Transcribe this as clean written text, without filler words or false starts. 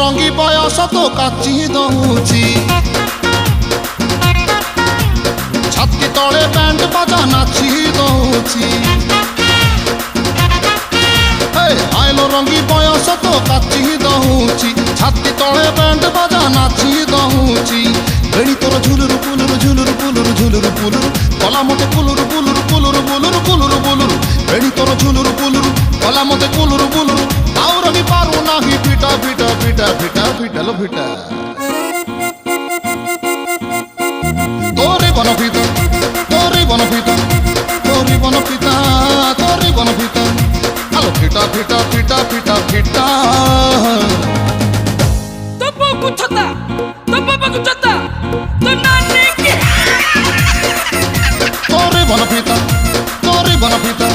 ରଙ୍ଗି ବୟସ ତ କାଚି ଦଉଛି ଛାତି ତଳେ ବ୍ୟାଣ୍ଡ ବାଜା ନାଚି ଦଉଛି ଆଇଲ ରଙ୍ଗି ବୟସ ତ କାଚି ଦଉଛି ଛାତି ତଳେ ବ୍ୟାଣ୍ଡ ବାଜା ନାଚି ଦଉଛି ବେଣୀ ତୋର ଝୁଲୁରୁ ପୁଲୁରୁ ଝୁଲୁରୁ ପୁଲୁରୁ ଝୁଲୁରୁ ପୁଲୁରୁ କଲା ମତେ କୁଲୁରୁ ପୁଲୁରୁ ପୁଲୁରୁ ବୁଲୁରୁ କୁଲୁରୁ ବୁଲୁରୁ ବେଣୀ ତୋର ଝୁଲୁରୁ ପୁଲୁରୁ କଲା ମତେ କୁଲୁରୁ ବୁଲୁରୁ ଆଉ ରହି ପାରୁ ନାହିଁ ଫିଟା ଫିଟା ଫିଟା ଫିଟା ଫିଟାଲ ଫିଟା তোরে বন পিতা তোরে বন পিতা তোরে বন পিতা তোরে বন পিতা আলো ফিটা ফিটা ফিটা ফিটা ফিটা তো বাবু ছতা তো বাবু ছতা তো নানি কি তোরে বন পিতা তোরে বন পিতা